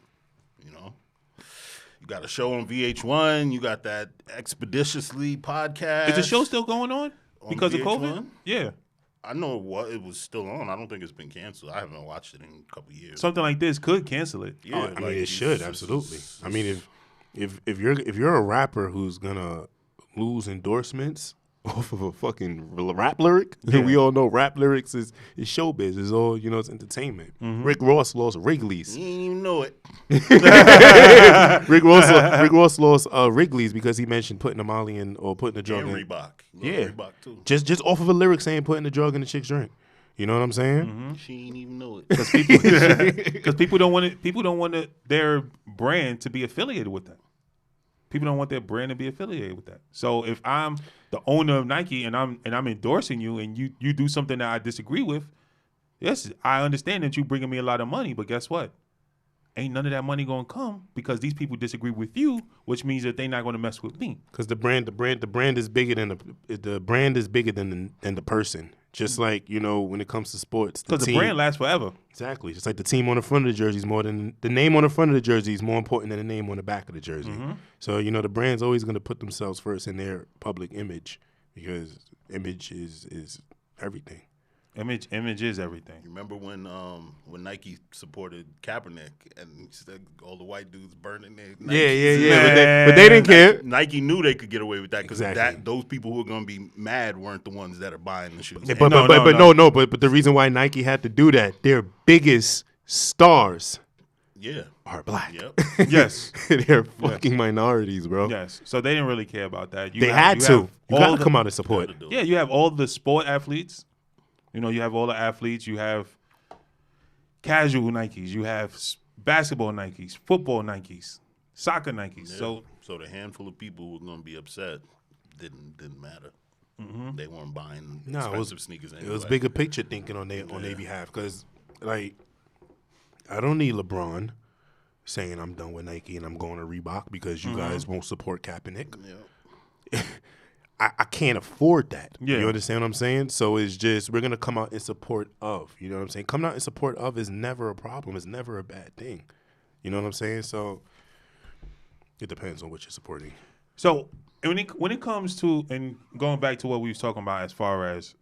You got a show on VH1. You got that Expeditiously podcast. Is the show still going on because of VH1? COVID? Yeah. I know it was still on. I don't think it's been canceled. I haven't watched it in a couple of years. Something like this could cancel it. Yeah, I mean, it should absolutely. I mean, if you're a rapper who's gonna lose endorsements off of a fucking rap lyric, Yeah. we all know rap lyrics is showbiz. It's all it's entertainment. Rick Ross lost Wrigley's. You didn't even know it. Rick Ross lost Wrigley's because he mentioned putting a Molly in or putting a drug And in. Reebok. Yeah, Reebok too. just off of a lyric saying putting the drug in the chick's drink. You know what I'm saying? She didn't even know it. Because people don't want their brand to be affiliated with that. People don't want their brand to be affiliated with that. So if I'm the owner of Nike and I'm endorsing you and you do something that I disagree with, yes, I understand that you bringing me a lot of money, but guess what? Ain't none of that money gonna come because these people disagree with you, which means that they're not gonna mess with me. Because the brand is bigger than the brand is bigger than the person. Just like, when it comes to sports. Because the brand lasts forever. Exactly. Just like the team on the front of the jersey is more than the name on the front of the jersey is more important than the name on the back of the jersey. Mm-hmm. So, the brand's always going to put themselves first in their public image because image is everything. Image is everything. You remember when Nike supported Kaepernick and all the white dudes burning their Nikes? Yeah. But they didn't care. Nike knew they could get away with that because Exactly. those people who are going to be mad weren't the ones that are buying the shoes. Yeah, but the reason why Nike had to do that, their biggest stars are black. Yep. Yes. They're fucking minorities, bro. Yes. So they didn't really care about that. They had to. You got to come out and support. Yeah, you have all the sport athletes. You have all the athletes. You have casual Nikes. You have basketball Nikes, football Nikes, soccer Nikes. Yeah. So the handful of people who were going to be upset didn't matter. Mm-hmm. They weren't buying expensive sneakers anyway. It was bigger picture thinking on their behalf because, I don't need LeBron saying I'm done with Nike and I'm going to Reebok because you guys won't support Kaepernick. Yeah. I can't afford that. Yeah. You understand what I'm saying? So it's just we're going to come out in support of. You know what I'm saying? Coming out in support of is never a problem. It's never a bad thing. You know what I'm saying? So it depends on what you're supporting. So when it comes to, and going back to what we was talking about as far as,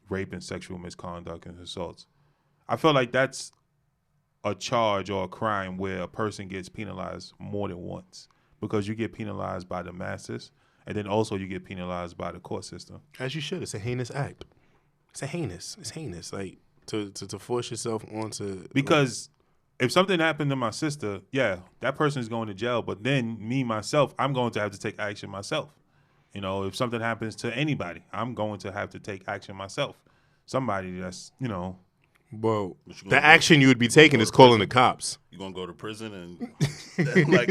rape and sexual misconduct and assaults, I feel like that's a charge or a crime where a person gets penalized more than once because you get penalized by the masses. And then also you get penalized by the court system. As you should. It's a heinous act. It's heinous. Like to force yourself onto. Because if something happened to my sister, that person is going to jail. But then myself, I'm going to have to take action myself. If something happens to anybody, I'm going to have to take action myself. Somebody that's, Well, the action you would be taking is calling the cops. You gonna go to prison and like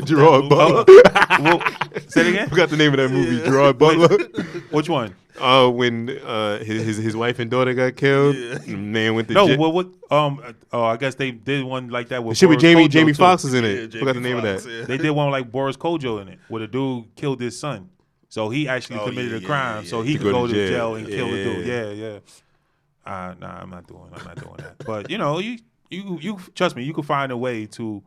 Gerard Butler. Say it again. I forgot the name of that movie. Gerard Butler. Which one? When his wife and daughter got killed, the man went to jail. No, what? I guess they did one like that with the shit with Boris Kojo, Jamie too. Foxx was in it. Yeah, Forgot the name of Foxx, that. yeah. They did one like Boris Kojo in it, where the dude killed his son. So he actually committed a crime, so he could go to jail and kill the dude. Yeah. Nah, I'm not doing that. But you trust me, you can find a way to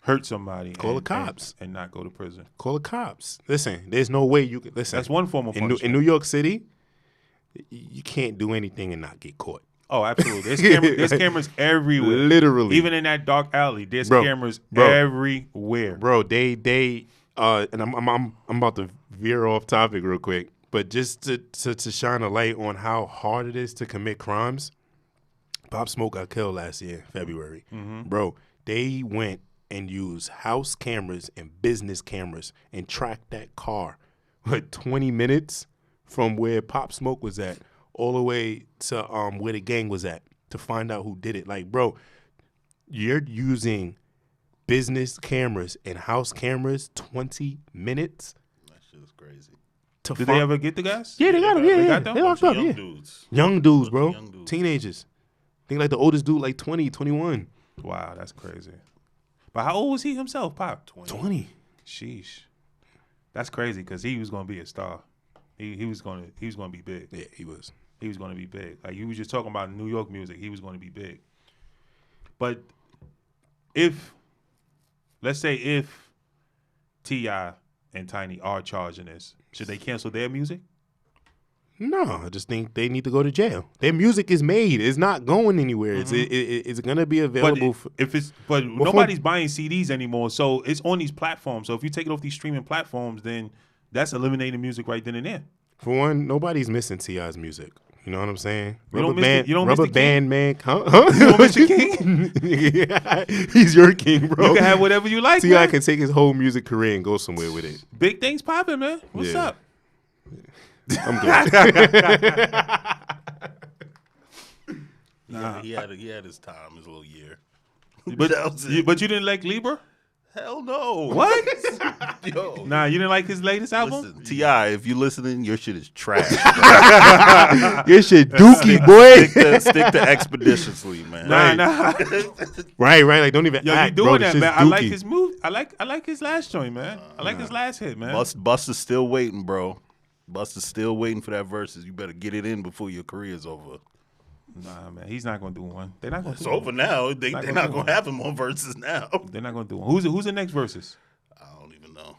hurt somebody. Call the cops and not go to prison. Call the cops. Listen, there's no way you can listen. That's one form of punishment. In New York City, you can't do anything and not get caught. Oh, absolutely. There's cameras everywhere. Literally. Even in that dark alley, there's cameras everywhere. Bro, they and I'm about to veer off topic real quick, but just to shine a light on how hard it is to commit crimes. Pop Smoke got killed last year, February. Mm-hmm. Bro, they went and used house cameras and business cameras and tracked that car 20 minutes from where Pop Smoke was at all the way to where the gang was at to find out who did it. Like, bro, you're using business cameras and house cameras 20 minutes? That shit is crazy. Did they ever get the guys? Yeah, they got them. Yeah. They locked up, Young yeah. dudes. Young dudes, bro. Young dudes. Teenagers. I think like the oldest dude like 20, 21. Wow, that's crazy. But how old was he himself, Pop? 20. Sheesh. That's crazy because he was going to be a star. He was going to be big. Yeah, he was. He was going to be big. Like, you was just talking about New York music. He was going to be big. But let's say if T.I. and Tiny are charging this, should they cancel their music? No, I just think they need to go to jail. Their music is made. It's not going anywhere. Mm-hmm. It's going to be available. But nobody's buying CDs anymore, so it's on these platforms. So if you take it off these streaming platforms, then that's eliminating music right then and there. For one, nobody's missing T.I.'s music. You know what I'm saying? You don't miss Rubber the Band Man. Huh? You don't miss the king? Yeah, he's your king, bro. You can have whatever you like, T.I. man. can take his whole music career and go somewhere with it. Big things popping, man. What's Yeah. up? I'm good. Nah. He had his time, his little year. But you didn't like Libra? Hell no. What? Yo. Nah, you didn't like his latest album? Listen, T.I., if you're listening, your shit is trash. Your shit dookie, boy. Stick to expeditiously, man. Nah. Right. Like, don't even Yo, act, you doing bro. that, This man. shit's I like dookie. his move. I like his last joint, man. I like his last hit, man. Buster's still waiting, bro. Busta's still waiting for that versus. You better get it in before your career's over. Nah, man, he's not gonna do one. They're not gonna. It's over now. They're not gonna have him on versus now. They're not gonna do one. Who's the next versus? I don't even know.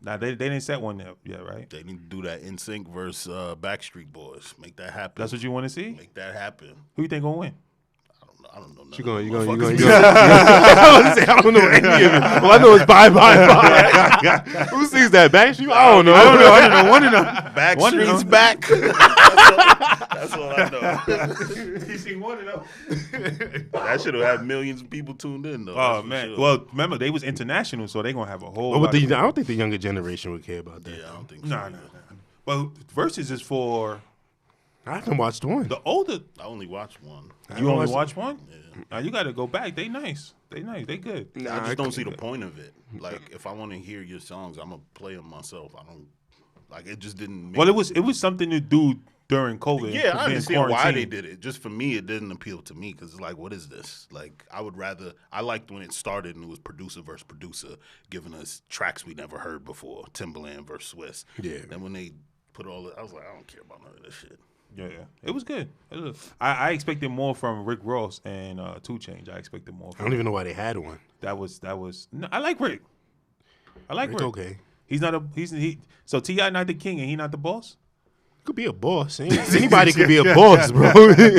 Nah, they didn't set one yet, right? They need to do that NSYNC versus Backstreet Boys. Make that happen. That's what you want to see? Make that happen. Who you think gonna win? I don't know. You going? I don't know any of it. All I know is bye. Who sings that? Backstreet? I don't know. One of them. Backstreet's back. That's all I know. You seen one of them? That should have had millions of people tuned in, though. Oh man! Sure. Well, remember they was international, so they gonna have a whole. I don't think the younger generation would care about that. Yeah, I don't think so. Nah. But versus is for. I haven't watched one. The older. I only watched one. You only watch one? Yeah. Now you got to go back. They nice. They good. I just don't see the point of it. Like, if I want to hear your songs, I'm gonna play them myself. I don't like it. Just didn't. Well, it was something to do during COVID. Yeah, I understand why they did it. Just for me, it didn't appeal to me because it's like, what is this? Like, I liked when it started and it was producer versus producer, giving us tracks we never heard before. Timberland versus Swiss. Yeah. Then when they put all it, I was like, I don't care about none of this shit. Yeah. It was good. I expected more from Rick Ross and 2 Chainz. I expected more. I don't even know why they had one. That was. No, I like Rick. Rick. Okay. So T.I. not the king and he not the boss. Could be a boss. Anybody could be a boss, bro.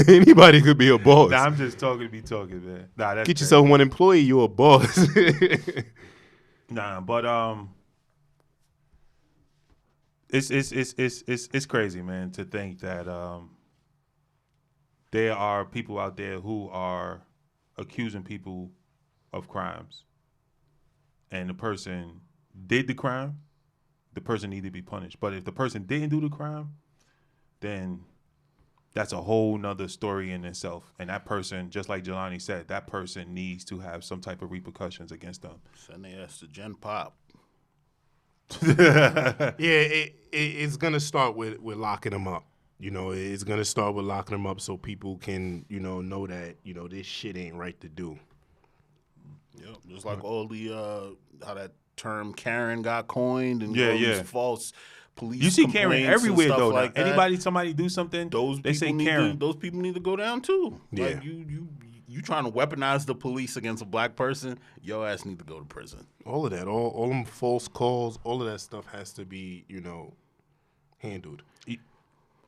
Anybody could be a boss. Nah, I'm just talking to be talking, man. Nah, that's get yourself one employee, you're a boss. Nah, but it's crazy, man, to think that there are people out there who are accusing people of crimes, and the person did the crime, the person needed to be punished. But if the person didn't do the crime, then that's a whole nother story in itself. And that person, just like Jelani said, that person needs to have some type of repercussions against them. Send their ass to Gen Pop. Yeah, it's gonna start with locking them up. You know, it's gonna start with locking them up so people can, know that, this shit ain't right to do. Yep, just like all the how that term Karen got coined and all these false police. You see Karen everywhere though. Like somebody do something, they say Karen. Those people need to go down too. Yeah. Like you trying to weaponize the police against a black person, your ass need to go to prison. All of that, all them false calls, all of that stuff has to be, handled.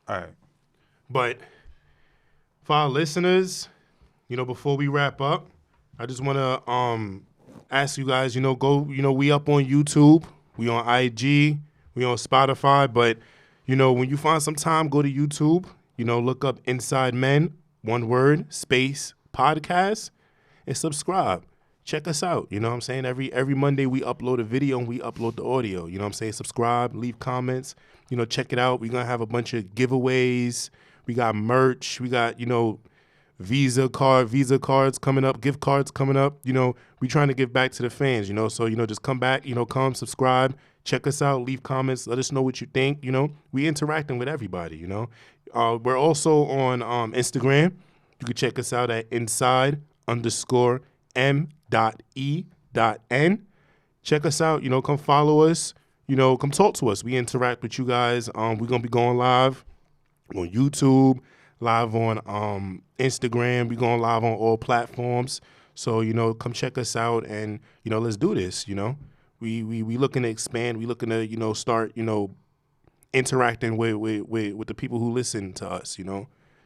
All right. But for our listeners, before we wrap up, I just want to ask you guys, go, we up on YouTube, we on IG, we on Spotify, but, when you find some time, go to YouTube, look up InsideMen, one word, space, podcast, and subscribe. Check us out. You know what I'm saying? Every Monday we upload a video and we upload the audio. You know what I'm saying? Subscribe, leave comments, check it out. We're going to have a bunch of giveaways. We got merch. We got, Visa cards coming up, gift cards coming up. We trying to give back to the fans, So, just come back, come subscribe, check us out, leave comments, let us know what you think. We interacting with everybody, We're also on Instagram. You can check us out at inside_m.e.n. Check us out, come follow us, come talk to us. We interact with you guys. We're going to be going live on YouTube, live on Instagram. We're going live on all platforms. So, come check us out and, let's do this, We looking to expand. We looking to, start, interacting with the people who listen to us,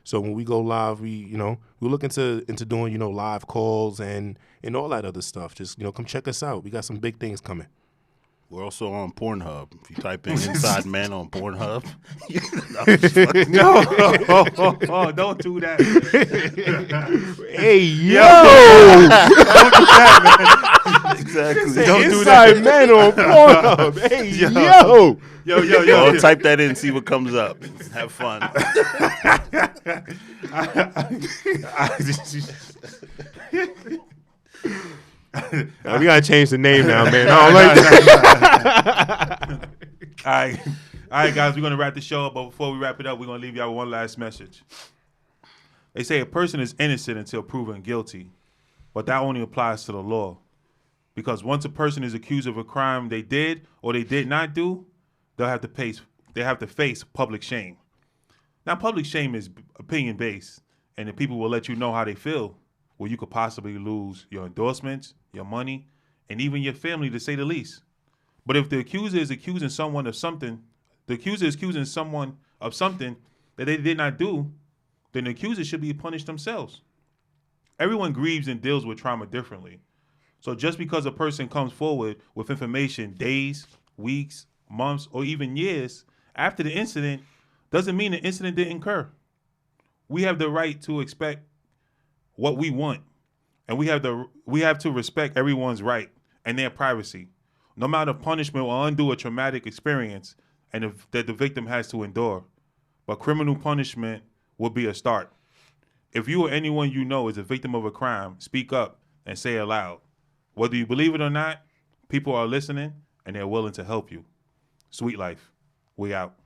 So when we go live, we're looking into doing, live calls and all that other stuff. Just, come check us out. We got some big things coming. We're also on Pornhub. If you type in InsideMen on Pornhub. No, don't do that. Hey, yo! Don't do that, man. Exactly. Don't do that. InsideMen on Pornhub. Hey, yo! Yo, type that in and see what comes up. Have fun. We gotta change the name now, man. I don't like that. All right, guys, we're gonna wrap the show up, but before we wrap it up, we're gonna leave y'all with one last message. They say a person is innocent until proven guilty, but that only applies to the law. Because once a person is accused of a crime they did or they did not do, they'll have to they have to face public shame. Now, public shame is opinion-based, and the people will let you know how they feel, where you could possibly lose your endorsements, your money, and even your family, to say the least. But if the accuser is accusing someone of something, the accuser is accusing someone of something that they did not do, then the accuser should be punished themselves. Everyone grieves and deals with trauma differently. So just because a person comes forward with information days, weeks, months, or even years after the incident doesn't mean the incident didn't occur. We have the right to expect what we want, and we have to respect everyone's right and their privacy, no matter punishment will undo a traumatic experience and that the victim has to endure. But criminal punishment will be a start. If you or anyone you know is a victim of a crime, speak up and say it loud. Whether you believe it or not, people are listening and they're willing to help you. Sweet life. We out.